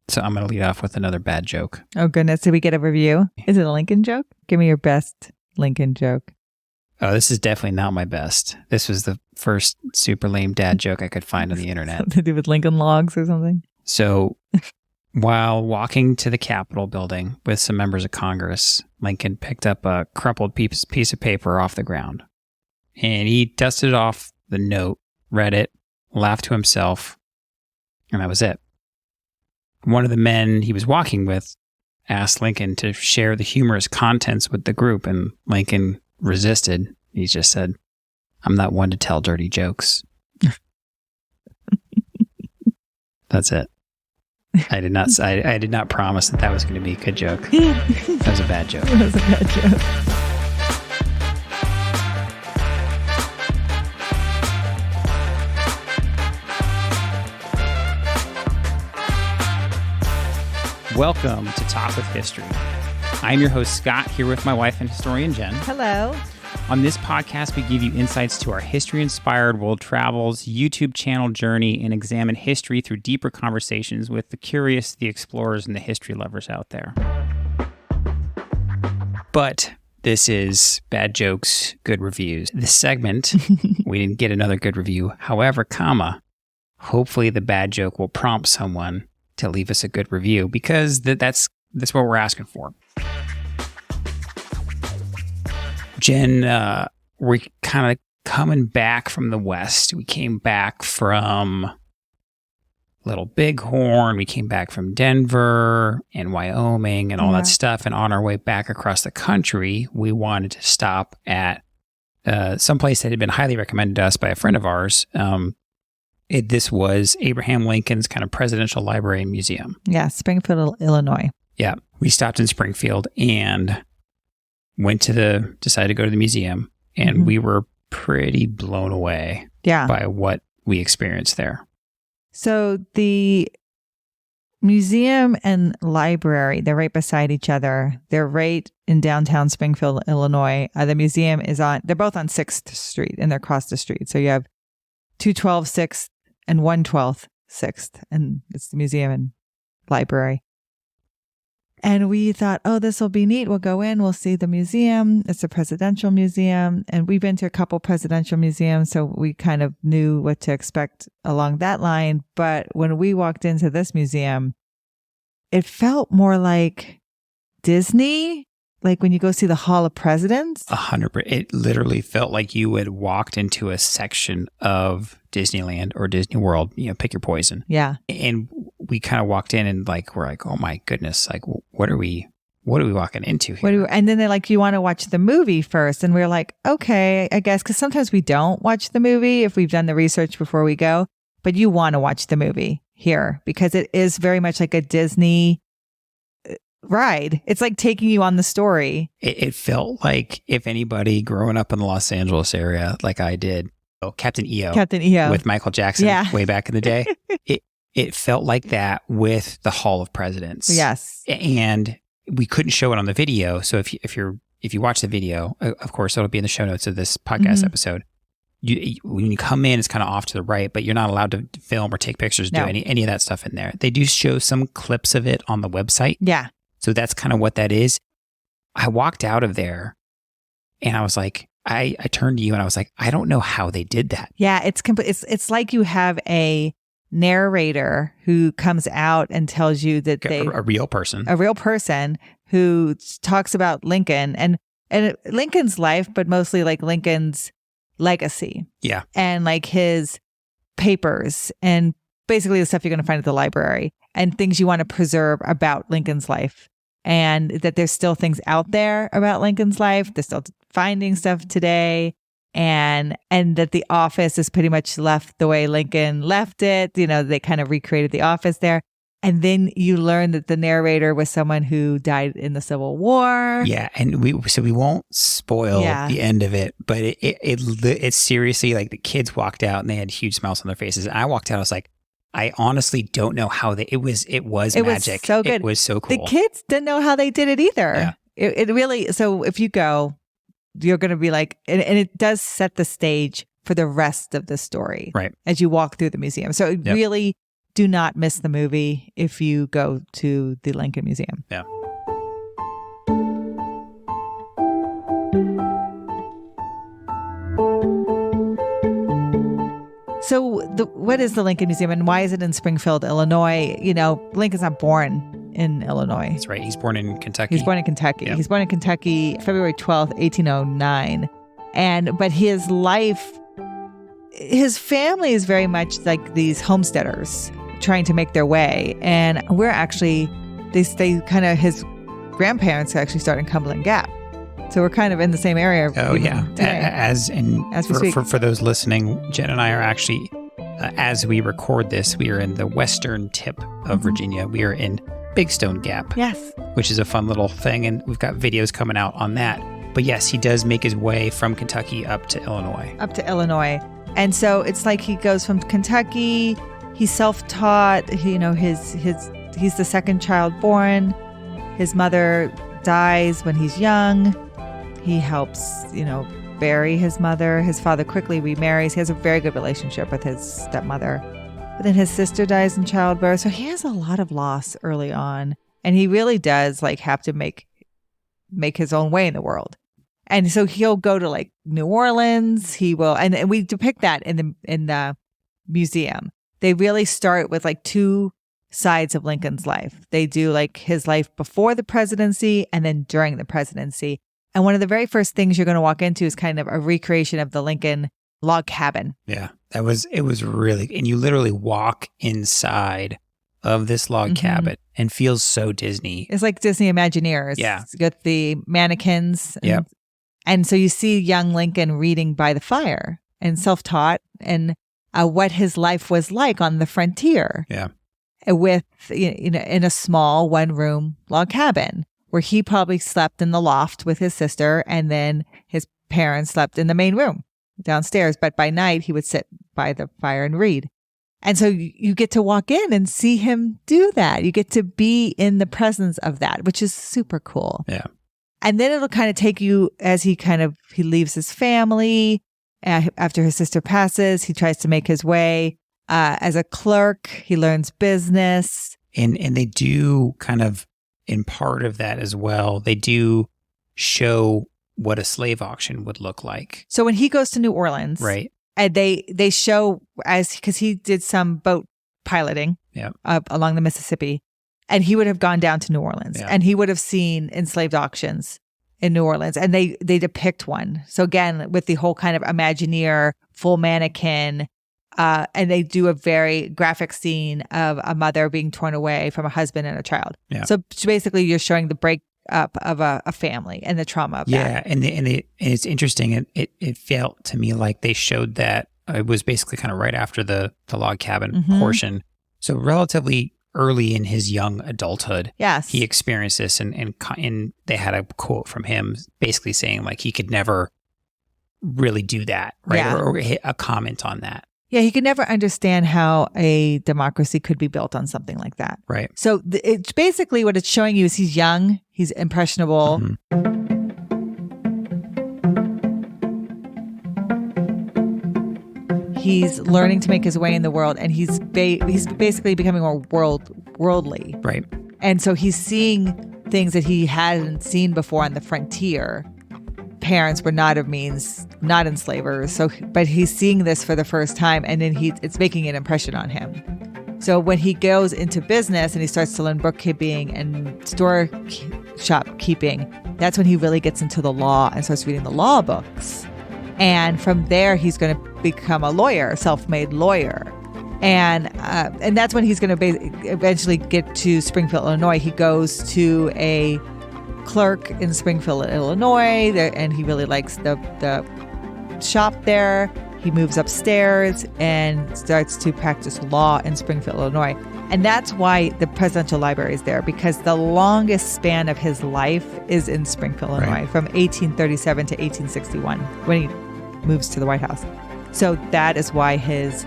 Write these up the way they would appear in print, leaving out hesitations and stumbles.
So I'm going to lead off with another bad joke. Oh, goodness. Did we get a review? Is it a Lincoln joke? Give me your best Lincoln joke. Oh, this is definitely not my best. This was the first super lame dad joke I could find on the internet. Something to do with Lincoln Logs or something? So while walking to the Capitol building with some members of Congress, Lincoln picked up a crumpled piece of paper off the ground. And he dusted off the note, read it, laughed to himself, and that was it. One of the men he was walking with asked Lincoln to share the humorous contents with the group, and Lincoln resisted. He just said, "I'm not one to tell dirty jokes." That's it. I did not promise that was going to be a good joke. That was a bad joke. That was a bad joke. Welcome to Talk with History. I'm your host, Scott, here with my wife and historian, Jenn. Hello. On this podcast, we give you insights to our history-inspired world travels, YouTube channel journey, and examine history through deeper conversations with the curious, the explorers, and the history lovers out there. But this is Bad Jokes, Good Reviews. This segment, we didn't get another good review. However, hopefully the bad joke will prompt someone to leave us a good review, because that's what we're asking for. Jenn, we're kind of coming back from the West. We came back from Little Bighorn. We came back from Denver and Wyoming and all that stuff. And on our way back across the country, we wanted to stop at some place that had been highly recommended to us by a friend of ours. This was Abraham Lincoln's kind of presidential library and museum. Yeah, Springfield, Illinois. Yeah, we stopped in Springfield and decided to go to the museum, and we were pretty blown away by what we experienced there. So the museum and library, they're right beside each other. They're right in downtown Springfield, Illinois. The museum they're both on 6th Street, and they're across the street. So you have 212 6th and 112 6th, and it's the museum and library. And we thought, oh, this will be neat. We'll go in, we'll see the museum. It's a presidential museum. And we've been to a couple presidential museums, so we kind of knew what to expect along that line. But when we walked into this museum, it felt more like Disney, like when you go see the Hall of Presidents. 100%. It literally felt like you had walked into a section of Disneyland or Disney World, pick your poison. Yeah. And we kind of walked in and we're like, oh my goodness, what are we walking into here? And then they're like, you want to watch the movie first? And we're like, okay, I guess, because sometimes we don't watch the movie if we've done the research before we go, but you want to watch the movie here because it is very much like a Disney ride. It's like taking you on the story. It felt like if anybody growing up in the Los Angeles area, like I did, Captain EO with Michael Jackson way back in the day, it felt like that with the Hall of Presidents. Yes. And we couldn't show it on the video. So if you watch the video, of course, it'll be in the show notes of this podcast episode. When you come in, it's kind of off to the right, but you're not allowed to film or take pictures, do any of that stuff in there. They do show some clips of it on the website. Yeah. So that's kind of what that is. I walked out of there and I was like, I turned to you and I was like, I don't know how they did that. Yeah, it's like you have a narrator who comes out and tells you that a real person who talks about Lincoln and Lincoln's life, but mostly like Lincoln's legacy. Yeah. And like his papers and basically the stuff you're going to find at the library and things you want to preserve about Lincoln's life. And that there's still things out there about Lincoln's life. They're still finding stuff today. And that the office is pretty much left the way Lincoln left it. They kind of recreated the office there. And then you learn that the narrator was someone who died in the Civil War. Yeah, and we won't spoil the end of it, but it's seriously like the kids walked out and they had huge smiles on their faces. And I walked out, I was like, I honestly don't know how it was magic. Was so good. It was so cool. The kids didn't know how they did it either. Yeah. It really, so if you go, you're going to be like, and it does set the stage for the rest of the story. Right. As you walk through the museum. So it really do not miss the movie if you go to the Lincoln Museum. Yeah. So what is the Lincoln Museum and why is it in Springfield, Illinois? Lincoln's not born in Illinois. That's right. He's born in Kentucky. He's born in Kentucky. Yep. He's born in Kentucky, February 12th, 1809. But his life, his family is very much like these homesteaders trying to make their way. And we're actually, they kind of, his grandparents actually started in Cumberland Gap. So we're kind of in the same area. Oh, yeah. As we speak. For those listening, Jen and I are actually, as we record this, we are in the western tip of Virginia. We are in Big Stone Gap. Yes. Which is a fun little thing. And we've got videos coming out on that. But yes, he does make his way from Kentucky up to Illinois. And so it's like he goes from Kentucky. He's self-taught. He's the second child born. His mother dies when he's young. He helps, bury his mother. His father quickly remarries. He has a very good relationship with his stepmother. But then his sister dies in childbirth. So he has a lot of loss early on. And he really does have to make his own way in the world. And so he'll go to New Orleans. He will, and we depict that in the museum. They really start with two sides of Lincoln's life. They do his life before the presidency and then during the presidency. And one of the very first things you're going to walk into is kind of a recreation of the Lincoln log cabin. Yeah, it was really, and you literally walk inside of this log cabin and feels so Disney. It's like Disney Imagineers. Yeah. It's got the mannequins. Yep. And so you see young Lincoln reading by the fire and self-taught and what his life was like on the frontier. Yeah. With, in a small one-room log cabin where he probably slept in the loft with his sister and then his parents slept in the main room downstairs. But by night, he would sit by the fire and read. And so you get to walk in and see him do that. You get to be in the presence of that, which is super cool. Yeah. And then it'll kind of take you as he leaves his family. After his sister passes, he tries to make his way as a clerk. He learns business. And they do kind of, in part of that as well, they do show what a slave auction would look like. So when he goes to New Orleans, right, and they show because he did some boat piloting along the Mississippi, and he would have gone down to New Orleans and he would have seen enslaved auctions in New Orleans, and they depict one. So again, with the whole kind of Imagineer full mannequin. And they do a very graphic scene of a mother being torn away from a husband and a child. Yeah. So basically, you're showing the breakup of a family and the trauma of that. Yeah, and it's interesting. It felt to me like they showed that it was basically kind of right after the log cabin portion. So relatively early in his young adulthood, yes, he experienced this, and they had a quote from him basically saying he could never really do that, right, yeah. or hit a comment on that. Yeah, he could never understand how a democracy could be built on something like that. Right. So it's basically what it's showing you is he's young, he's impressionable. He's learning to make his way in the world, and he's basically becoming more worldly. Right. And so he's seeing things that he hadn't seen before on the frontier. Parents were not of means, not enslavers. But he's seeing this for the first time, and then it's making an impression on him. So when he goes into business and he starts to learn bookkeeping and store shopkeeping, that's when he really gets into the law and starts reading the law books. And from there, he's going to become a lawyer, a self-made lawyer. And that's when he's going to eventually get to Springfield, Illinois. He goes to a clerk in Springfield, Illinois, and he really likes the shop there. He moves upstairs and starts to practice law in Springfield, Illinois. And that's why the Presidential Library is there, because the longest span of his life is in Springfield, Illinois, from 1837 to 1861, when he moves to the White House. So that is why his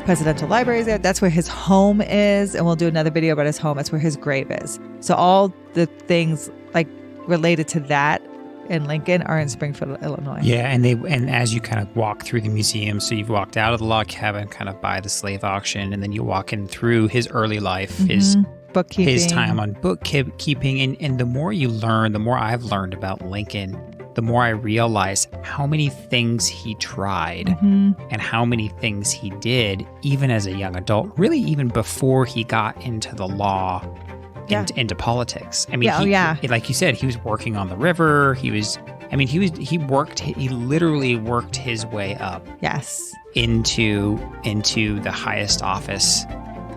Presidential Library is there. That's where his home is. And we'll do another video about his home. That's where his grave is. So all the things related to that and Lincoln are in Springfield, Illinois. Yeah, and as you kind of walk through the museum, so you've walked out of the log cabin, kind of by the slave auction, and then you walk in through his early life, his bookkeeping, his time on bookkeeping, and the more you learn, the more I've learned about Lincoln, the more I realize how many things he tried and how many things he did, even as a young adult, really even before he got into the law, into politics. I mean, like you said, he was working on the river. He literally worked his way up. Yes. Into the highest office,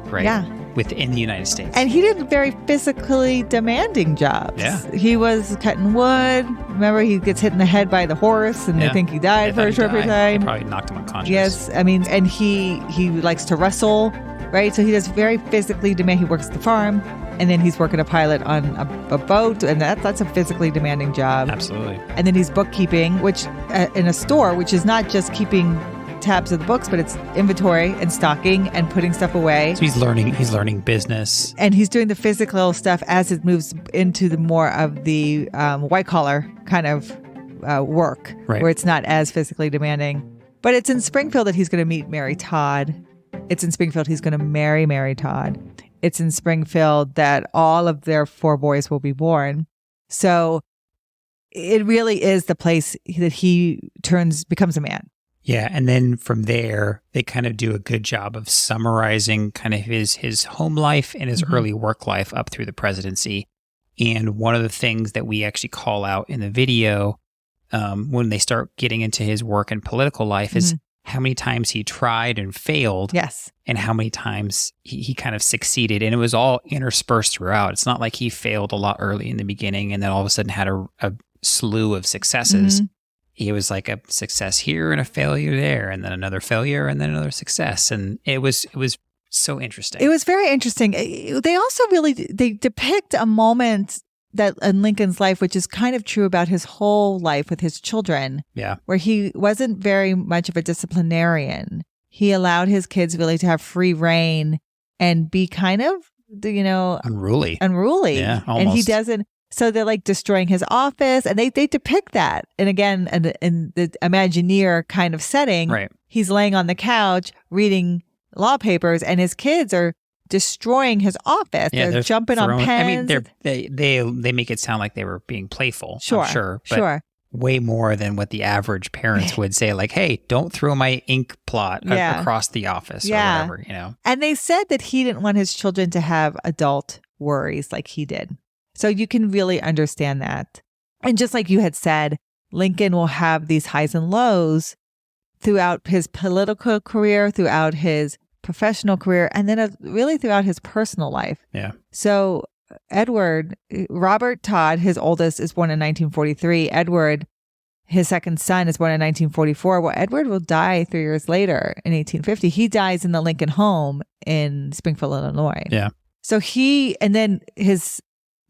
right? Yeah. Within the United States. And he did very physically demanding jobs. Yeah. He was cutting wood. Remember, he gets hit in the head by the horse, and I think he died for a short period of time. They probably knocked him unconscious. Yes. I mean, and he likes to wrestle, right? So he does very physically demanding. He works at the farm, and then he's working a pilot on a boat, and that's a physically demanding job. Absolutely. And then he's bookkeeping, which in a store, which is not just keeping tabs of the books, but it's inventory and stocking and putting stuff away. So he's learning business. And he's doing the physical stuff as it moves into the more of the white collar kind of work, right, where it's not as physically demanding. But it's in Springfield that he's going to meet Mary Todd. It's in Springfield he's going to marry Mary Todd. It's in Springfield that all of their 4 boys will be born. So it really is the place that he becomes a man. Yeah, and then from there, they kind of do a good job of summarizing kind of his home life and his early work life up through the presidency. And one of the things that we actually call out in the video when they start getting into his work and political life is how many times he tried and failed. Yes. And how many times he kind of succeeded. And it was all interspersed throughout. It's not like he failed a lot early in the beginning and then all of a sudden had a slew of successes. It was like a success here and a failure there, and then another failure and then another success. And it was so interesting. It was very interesting. They also they depict a moment that in Lincoln's life, which is kind of true about his whole life with his children. Yeah. Where he wasn't very much of a disciplinarian. He allowed his kids really to have free reign and be kind of, unruly. Yeah, almost. And he doesn't. So they're like destroying his office, and they depict that. And again, in the Imagineer kind of setting, right, he's laying on the couch reading law papers, and his kids are destroying his office. Yeah, they're jumping on pens. I mean, they make it sound like they were being playful. Sure, I'm sure, but way more than what the average parents would say. Like, hey, don't throw my ink plot across the office or whatever. And they said that he didn't want his children to have adult worries like he did. So you can really understand that. And just like you had said, Lincoln will have these highs and lows throughout his political career, throughout his professional career, and then really throughout his personal life. Yeah. So Robert Todd, his oldest, is born in 1943. Edward, his second son, is born in 1944. Well, Edward will die 3 years later in 1850. He dies in the Lincoln home in Springfield, Illinois. Yeah. So and then his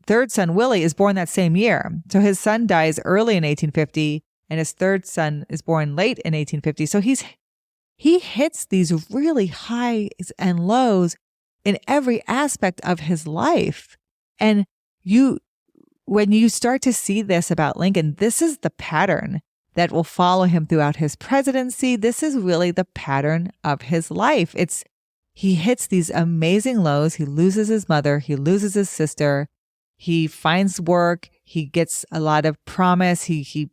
third son, Willie, is born that same year. So his son dies early in 1850, and his third son is born late in 1850. So he hits these really highs and lows in every aspect of his life. And when you start to see this about Lincoln, this is the pattern that will follow him throughout his presidency. This is really the pattern of his life. He hits these amazing lows. He loses his mother. He loses his sister. He finds work. He gets a lot of promise. He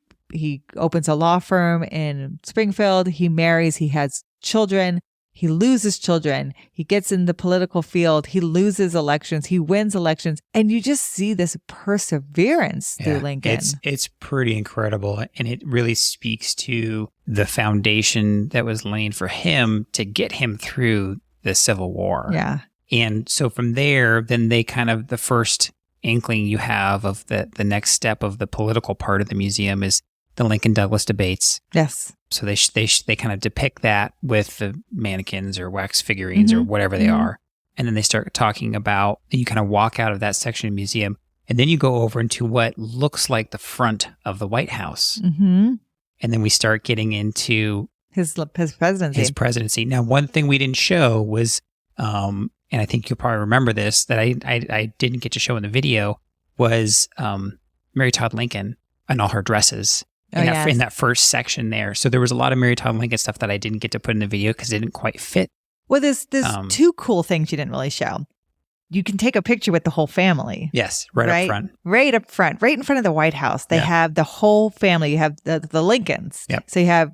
opens a law firm in Springfield. He marries. He has children. He loses children. He gets in the political field. He loses elections. He wins elections. And you just see this perseverance through Lincoln. It's pretty incredible. And it really speaks to the foundation that was laid for him to get him through the Civil War. Yeah. And so from there, then they kind of, the first inkling you have of the next step of the political part of the museum is the Lincoln Douglas debates. Yes. So they kind of depict that with the mannequins or wax figurines or whatever they are. And then they start talking about, you kind of walk out of that section of the museum, and then you go over into what looks like the front of the White House. And then we start getting into his presidency. Now, one thing we didn't show was, and I think you'll probably remember this, that I didn't get to show in the video, was Mary Todd Lincoln and all her dresses in that first section there. So there was a lot of Mary Todd Lincoln stuff that I didn't get to put in the video because it didn't quite fit. Well, there's two cool things you didn't really show. You can take a picture with the whole family. Yes, right up front. Right up front, right in front of the White House. They have the whole family. You have the Lincolns. Yep. So you have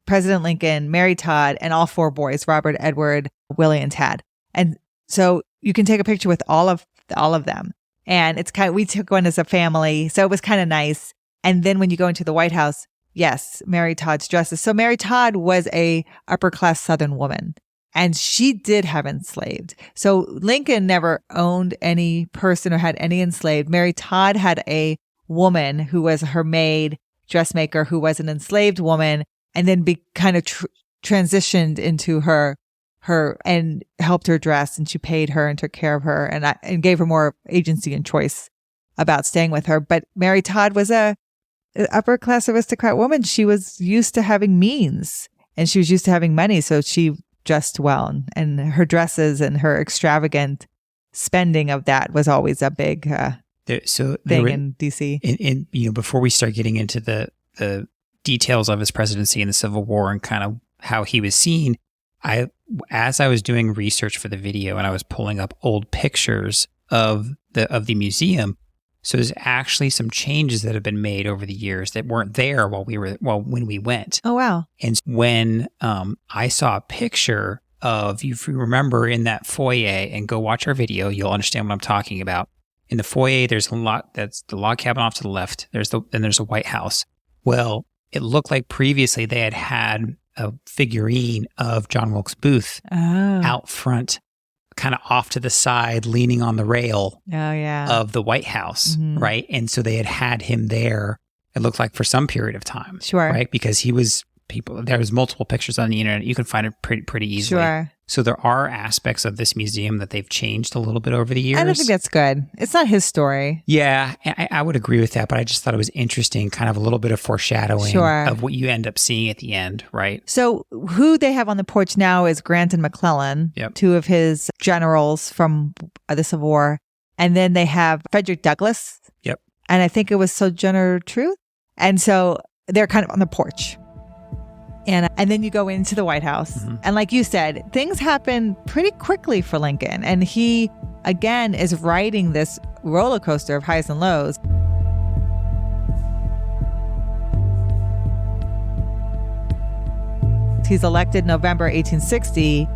President Lincoln, Mary Todd, and all four boys, Robert, Edward, Willie, and Tad. And so you can take a picture with all of them. And it's we took one as a family. So it was kind of nice. And then when you go into the White House, yes, Mary Todd's dresses. So Mary Todd was a upper class Southern woman. And she did have enslaved. So Lincoln never owned any person or had any enslaved. Mary Todd had a woman who was her maid, dressmaker, who was an enslaved woman, and then kind of transitioned into her and helped her dress, and she paid her and took care of her and gave her more agency and choice about staying with her. But Mary Todd was a upper class aristocrat woman. She was used to having means, and she was used to having money. So she dressed well, and her dresses and her extravagant spending of that was always a big thing in DC. And before we start getting into the details of his presidency and the Civil War and kind of how he was seen, as I was doing research for the video and I was pulling up old pictures of the museum, so there's actually some changes that have been made over the years that weren't there when we went. Oh, wow. And when I saw a picture of, if you remember, in that foyer, and go watch our video, you'll understand what I'm talking about. In the foyer, there's that's the log cabin off to the left. There's a White House. Well, it looked like previously they had a figurine of John Wilkes Booth out front, kind of off to the side, leaning on the rail of the White House, right? And so they had him there, it looked like, for some period of time. Sure. Right? Because there was multiple pictures on the internet. You can find it pretty easily. Sure. So there are aspects of this museum that they've changed a little bit over the years. I don't think that's good. It's not his story. Yeah, I would agree with that, but I just thought it was interesting, kind of a little bit of foreshadowing of what you end up seeing at the end, right? So who they have on the porch now is Grant and McClellan, two of his generals from the Civil War. And then they have Frederick Douglass. Yep. And I think it was Sojourner Truth. And so they're kind of on the porch. And then you go into the White House. And like you said, things happen pretty quickly for Lincoln. And he, again, is riding this roller coaster of highs and lows. He's elected November 1860.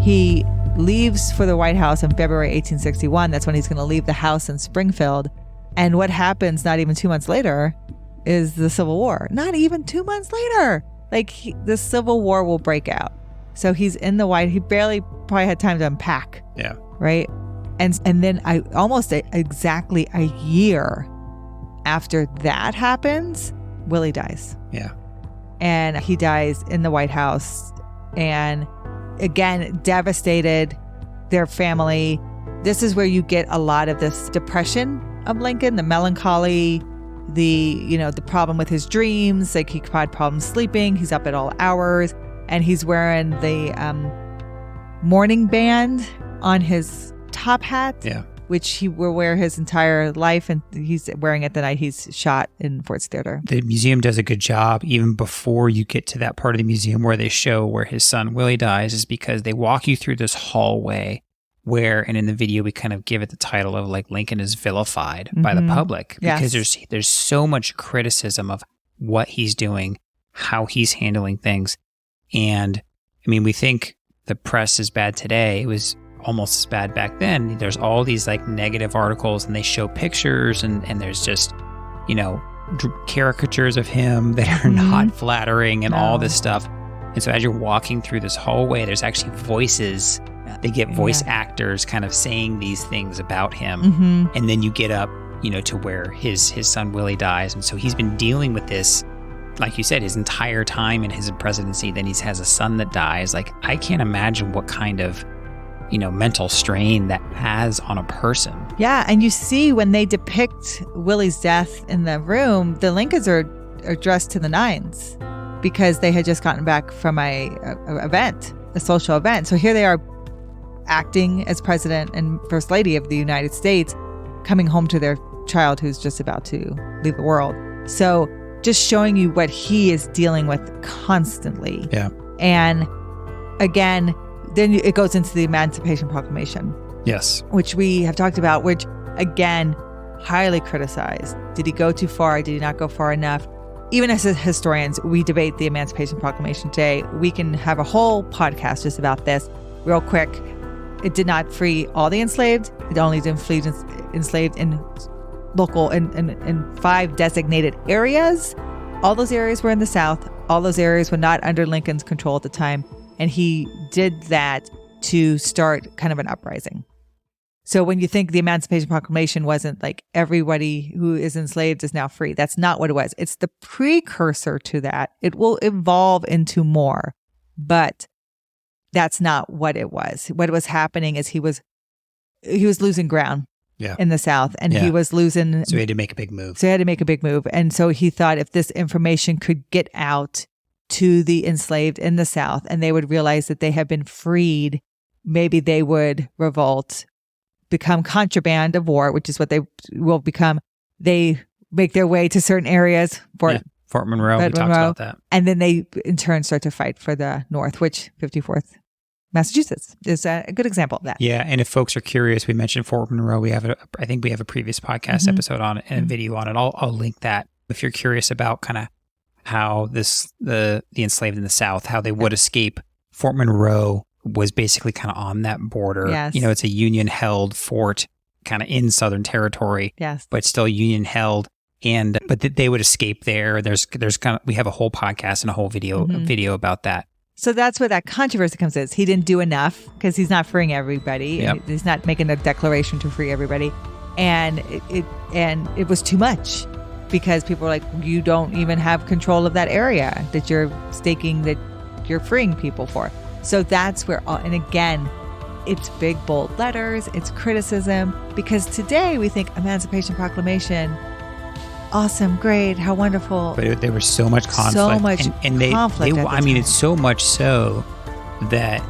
He leaves for the White House in February 1861. That's when he's going to leave the house in Springfield. And what happens not even 2 months later is the Civil War. Not even 2 months later. The Civil War will break out. So he's in the White. He barely probably had time to unpack. Yeah. Right. And then almost exactly a year after that happens, Willie dies. Yeah. And he dies in the White House. And again, devastated their family. This is where you get a lot of this depression of Lincoln, the melancholy, the problem with his dreams. Like, he had problems sleeping. He's up at all hours, and he's wearing the mourning band on his top hat, which he will wear his entire life, and he's wearing it the night he's shot in Ford's Theater. The museum does a good job, even before you get to that part of the museum where they show where his son Willie dies, is because they walk you through this hallway and in the video we kind of give it the title of, like, Lincoln is vilified by the public, because there's so much criticism of what he's doing, how he's handling things. And I mean, we think the press is bad today. It was almost as bad back then. There's all these like negative articles, and they show pictures, and there's just, caricatures of him that are not flattering and all this stuff. And so as you're walking through this hallway, there's actually voices. They get voice actors kind of saying these things about him. And then you get up, to where his son Willie dies. And so he's been dealing with this, like you said, his entire time in his presidency. Then he has a son that dies. Like, I can't imagine what kind of, mental strain that has on a person. Yeah. And you see when they depict Willie's death in the room, the Lincolns are dressed to the nines because they had just gotten back from a social event. So here they are, acting as president and first lady of the United States, coming home to their child who's just about to leave the world. So just showing you what he is dealing with constantly. Yeah. And again, then it goes into the Emancipation Proclamation. Yes. Which we have talked about, which again, highly criticized. Did he go too far? Did he not go far enough? Even as historians, we debate the Emancipation Proclamation today. We can have a whole podcast just about this. Real quick, it did not free all the enslaved. It only did free enslaved in local, in 5 designated areas. All those areas were in the South. All those areas were not under Lincoln's control at the time. And he did that to start kind of an uprising. So when you think the Emancipation Proclamation wasn't like everybody who is enslaved is now free, that's not what it was. It's the precursor to that. It will evolve into more, but that's not what it was. What was happening is he was losing ground in the South, and he was losing. So he had to make a big move. And so he thought if this information could get out to the enslaved in the South and they would realize that they have been freed, maybe they would revolt, become contraband of war, which is what they will become. They make their way to certain areas. Fort Monroe, we talked about that. And then they, in turn, start to fight for the North, which 54th Massachusetts is a good example of that. Yeah, and if folks are curious, we mentioned Fort Monroe. I think we have a previous podcast episode on it and a video on it. I'll link that if you're curious about kind of how the enslaved in the South, how they would escape. Fort Monroe was basically kind of on that border. Yes. It's a Union-held fort kind of in Southern Territory, but still Union-held. But they would escape there. There's kind of, we have a whole podcast and a whole video about that. So that's where that controversy comes in. He didn't do enough because he's not freeing everybody. Yep. He's not making a declaration to free everybody. And it was too much because people were like, you don't even have control of that area that you're staking that you're freeing people for. So that's where, and again, it's big, bold letters, it's criticism, because today we think Emancipation Proclamation, awesome, great, how wonderful. But there was so much conflict. So much conflict. It's so much so that,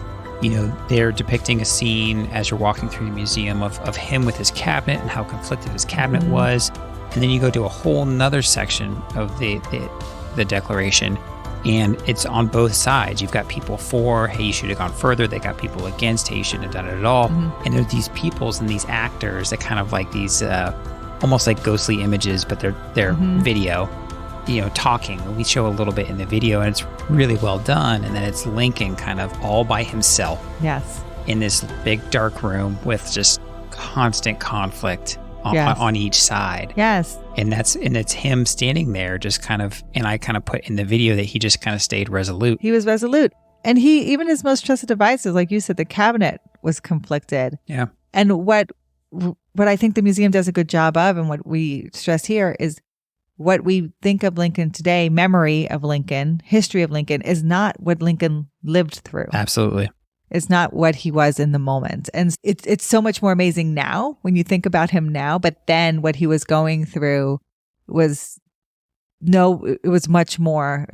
they're depicting a scene as you're walking through the museum of him with his cabinet and how conflicted his cabinet was. And then you go to a whole nother section of the Declaration, and it's on both sides. You've got people for, hey, you should have gone further. They got people against, hey, you shouldn't have done it at all. And there's these peoples and these actors that kind of like these almost like ghostly images, but they're video, talking. We show a little bit in the video, and it's really well done. And then it's Lincoln kind of all by himself. Yes. In this big dark room with just constant conflict on each side. Yes. And it's him standing there just kind of, and I kind of put in the video that he just kind of stayed resolute. He was resolute. And even his most trusted advisors, like you said, the cabinet was conflicted. Yeah. And what I think the museum does a good job of, and what we stress here, is what we think of Lincoln today, memory of Lincoln, history of Lincoln, is not what Lincoln lived through. Absolutely. It's not what he was in the moment. And it's so much more amazing now when you think about him now. But then what he was going through was much more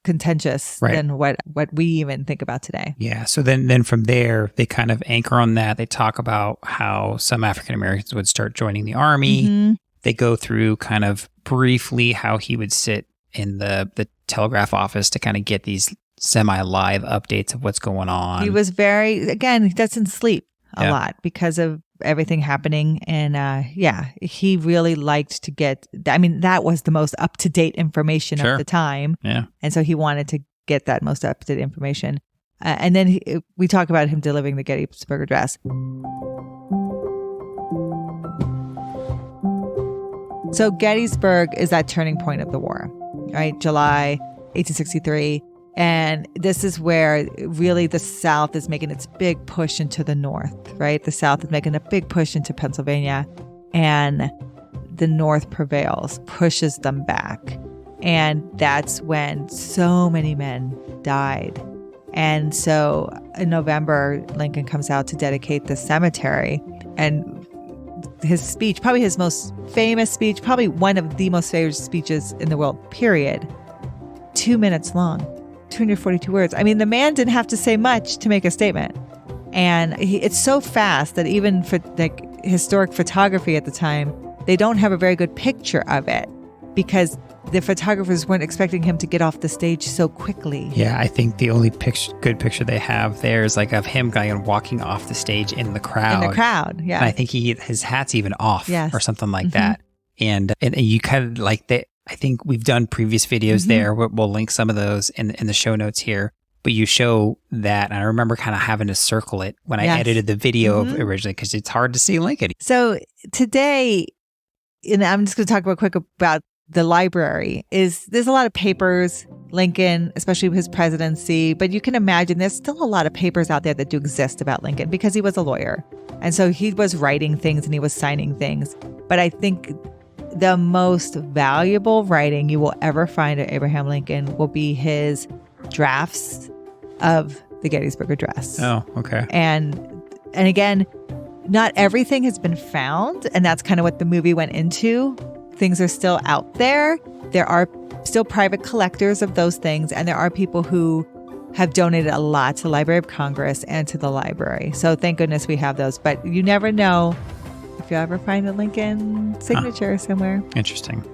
contentious than what we even think about today. Yeah. So then from there, they kind of anchor on that. They talk about how some African Americans would start joining the army. They go through kind of briefly how he would sit in the telegraph office to kind of get these semi-live updates of what's going on. He was he doesn't sleep a lot because of everything happening. And he really liked to get, that was the most up-to-date information of the time. Yeah. And so he wanted to get that most up-to-date information. And then we talk about him delivering the Gettysburg Address. So Gettysburg is that turning point of the war, right? July 1863. And this is where really the South is making its big push into the North, right? The South is making a big push into Pennsylvania, and the North prevails, pushes them back. And that's when so many men died. And so in November, Lincoln comes out to dedicate the cemetery, and his speech, probably his most famous speech, probably one of the most famous speeches in the world, period, 2 minutes long. 242 words. The man didn't have to say much to make a statement. And it's so fast that even for historic photography at the time, they don't have a very good picture of it. because the photographers weren't expecting him to get off the stage so quickly. Yeah, I think the only good picture they have there is like of him kind of walking off the stage in the crowd. In the crowd, yeah. And I think his hat's even off or something like that. And you kind of like that. I think we've done previous videos there. We'll link some of those in the show notes here. But you show that, and I remember kind of having to circle it when I edited the video originally because it's hard to see Lincoln. So today, and I'm just going to talk real quick about the library. There's a lot of papers, Lincoln, especially with his presidency, but you can imagine there's still a lot of papers out there that do exist about Lincoln because he was a lawyer. And so he was writing things and he was signing things. But I think the most valuable writing you will ever find of Abraham Lincoln will be his drafts of the Gettysburg Address. Oh, okay. And again, not everything has been found, and that's kind of what the movie went into. Things are still out there. There are still private collectors of those things, and there are people who have donated a lot to the Library of Congress and to the library. So thank goodness we have those. But you never know if you ever find a Lincoln signature somewhere. Interesting.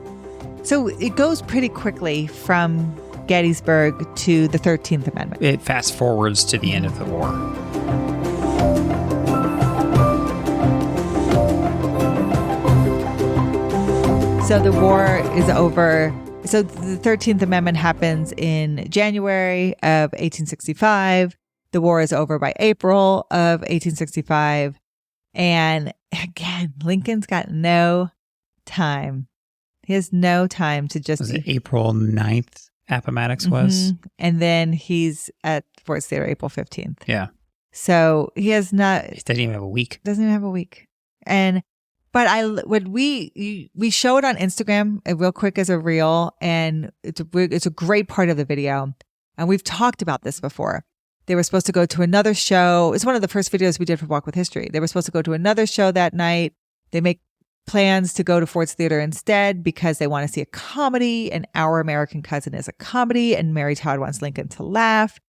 So it goes pretty quickly from Gettysburg to the 13th Amendment. It fast forwards to the end of the war. So the war is over. So the 13th Amendment happens in January of 1865. The war is over by April of 1865. And again, Lincoln's got no time. He has no time to just... Was it April 9th? Appomattox was. And then he's at Ford's Theater April 15th. Yeah. So he has not... He doesn't even have a week. Doesn't even have a week. But we show it on Instagram real quick as a reel, and it's a great part of the video. And we've talked about this before. They were supposed to go to another show. It's one of the first videos we did for Walk with History. They were supposed to go to another show that night. They make plans to go to Ford's Theater instead because they want to see a comedy, and Our American Cousin is a comedy, and Mary Todd wants Lincoln to laugh.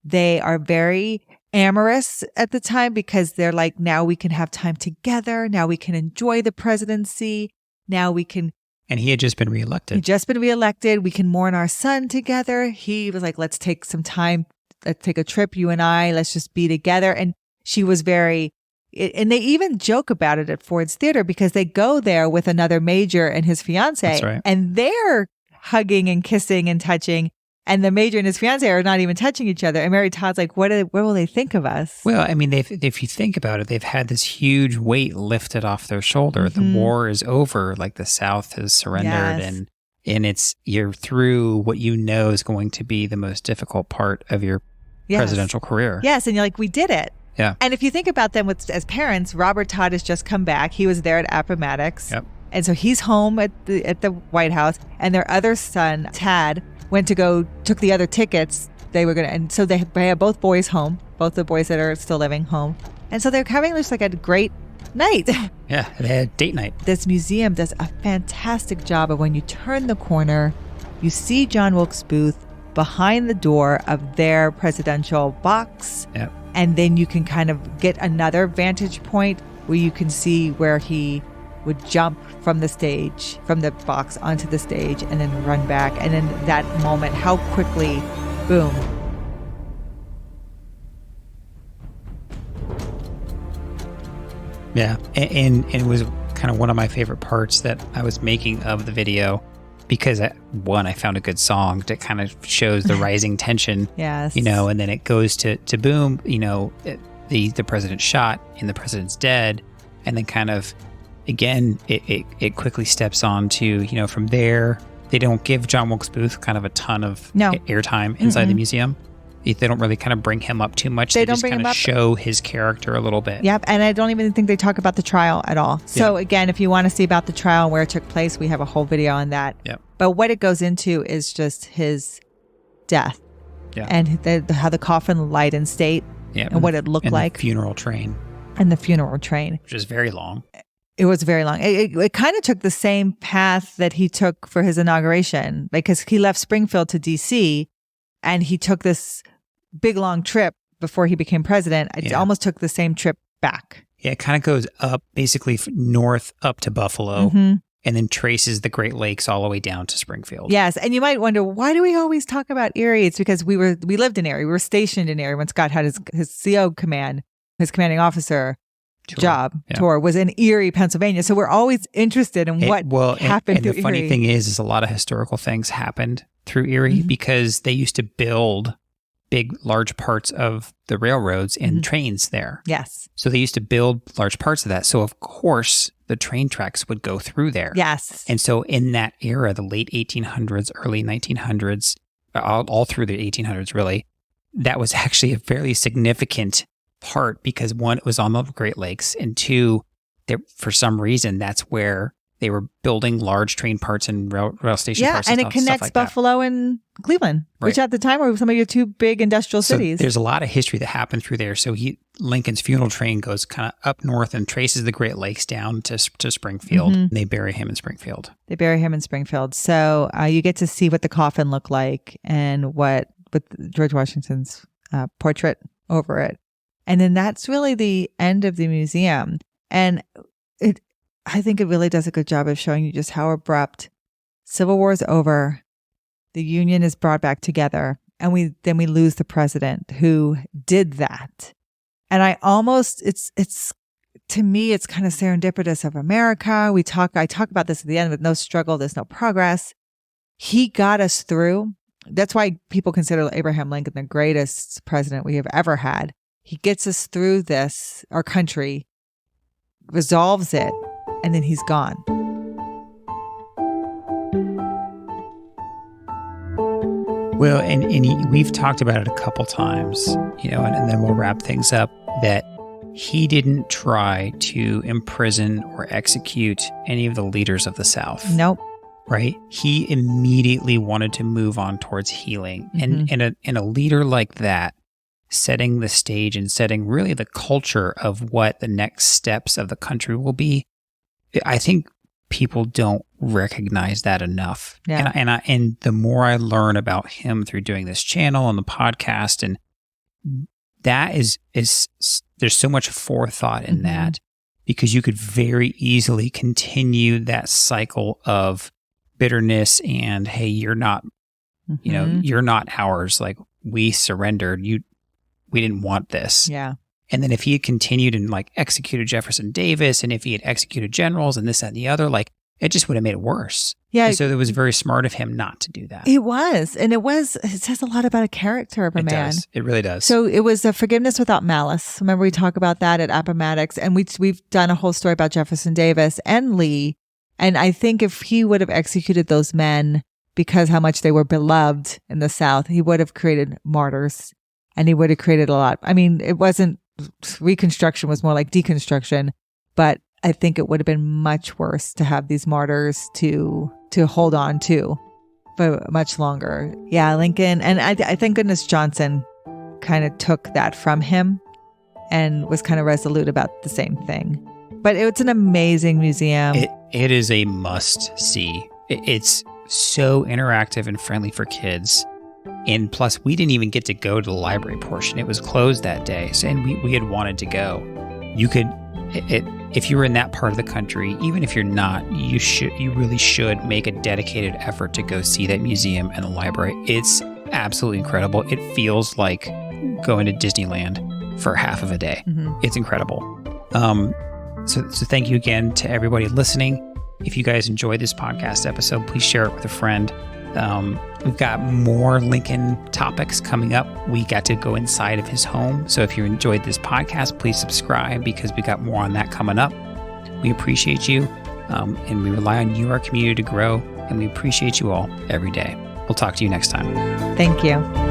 They are very amorous at the time because they're like, now we can have time together. Now we can enjoy the presidency. Now we can... And he had just been reelected. He'd just been reelected. We can mourn our son together. He was like, let's take some time. Let's take a trip, you and I. Let's just be together. And she was very... And they even joke about it at Ford's Theater because they go there with another major and his fiance. That's right. And they're hugging and kissing and touching. And the major and his fiance are not even touching each other. And Mary Todd's like, what will they think of us? Well, I mean, if you think about it, they've had this huge weight lifted off their shoulder. The war is over. Like the South has surrendered, and you're through what you know is going to be the most difficult part of your presidential career. Yes, and you're like, we did it. Yeah. And if you think about them as parents, Robert Todd has just come back. He was there at Appomattox. Yep. And so he's home at the White House. And their other son, Tad, took the other tickets. And so they have both boys home, both the boys that are still living home. And so they're having just like a great night. Yeah, they had date night. This museum does a fantastic job of when you turn the corner, you see John Wilkes Booth behind the door of their presidential box. Yep. And then you can kind of get another vantage point where you can see where he would jump from the box onto the stage and then run back. And then that moment, how quickly, boom. Yeah. And it was kind of one of my favorite parts that I was making of the video because I found a good song that kind of shows the rising tension. Yes. And then it goes to boom, the president's shot and the president's dead. And then kind of, again, it quickly steps on to, from there, they don't give John Wilkes Booth kind of a ton of airtime inside the museum. They don't really kind of bring him up too much. They just kind of show his character a little bit. Yep. And I don't even think they talk about the trial at all. So again, if you want to see about the trial and where it took place, we have a whole video on that. Yep. But what it goes into is just his death. Yeah. And how the coffin lied in state and what it looked like. The funeral train. And the funeral train. Which is very long. It was very long. It kind of took the same path that he took for his inauguration because he left Springfield to D.C. and he took this big long trip before he became president. It almost took the same trip back. Yeah, it kind of goes up, basically north up to Buffalo, and then traces the Great Lakes all the way down to Springfield. Yes. And you might wonder, why do we always talk about Erie? It's because we lived in Erie. We were stationed in Erie when Scott had his CO command, his commanding officer tour was in Erie, Pennsylvania. So we're always interested in what happened through Erie. And the funny thing is a lot of historical things happened through Erie because they used to build large parts of the railroads and trains there. Yes. So they used to build large parts of that. So of course the train tracks would go through there. Yes. And so in that era, the late 1800s, early 1900s, all through the 1800s really, that was actually a fairly significant part because one, it was on the Great Lakes, and two, for some reason, that's where they were building large train parts and rail station parts. And it connects Buffalo and Cleveland, which at the time were some of your two big industrial cities. There's a lot of history that happened through there. So Lincoln's funeral train goes kind of up north and traces the Great Lakes down to Springfield. And they bury him in Springfield. So you get to see what the coffin looked like and with George Washington's portrait over it. And then that's really the end of the museum. And I think it really does a good job of showing you just how abrupt Civil War is over. The Union is brought back together, and we lose the president who did that. And it's to me, it's kind of serendipitous of America. I talk about this at the end with no struggle, there's no progress. He got us through. That's why people consider Abraham Lincoln the greatest president we have ever had. He gets us through this, our country, resolves it, and then he's gone. Well, and we've talked about it a couple times, and then we'll wrap things up, that he didn't try to imprison or execute any of the leaders of the South. Nope. Right? He immediately wanted to move on towards healing. And a leader like that, setting the stage and setting really the culture of what the next steps of the country will be, I think people don't recognize that enough. Yeah. And the more I learn about him through doing this channel and the podcast, and that is there's so much forethought in that, because you could very easily continue that cycle of bitterness and, hey, you're not, you're not ours. Like, we surrendered. We didn't want this. Yeah. And then if he had continued and executed Jefferson Davis, and if he had executed generals and this, that, and the other, it just would have made it worse. Yeah. And so it was very smart of him not to do that. It was. And it says a lot about a character of a man. Does. It really does. So it was a forgiveness without malice. Remember, we talk about that at Appomattox, and we've done a whole story about Jefferson Davis and Lee. And I think if he would have executed those men because how much they were beloved in the South, he would have created martyrs, and he would have created a lot. I mean, it wasn't, Reconstruction was more like deconstruction, but I think it would have been much worse to have these martyrs to hold on to for much longer. Yeah, Lincoln. And I thank goodness Johnson kind of took that from him and was kind of resolute about the same thing. But it's an amazing museum. It is a must see. It's so interactive and friendly for kids. And plus, we didn't even get to go to the library portion. It was closed that day. So, and we had wanted to go. You could, if you were in that part of the country, even if you're not, you really should make a dedicated effort to go see that museum and the library. It's absolutely incredible. It feels like going to Disneyland for half of a day. It's incredible. So thank you again to everybody listening. If you guys enjoyed this podcast episode, please share it with a friend. We've got more Lincoln topics coming up. We got to go inside of his home. So if you enjoyed this podcast, please subscribe, because we got more on that coming up. We appreciate you, and we rely on you, our community, to grow, and we appreciate you all every day. We'll talk to you next time. Thank you.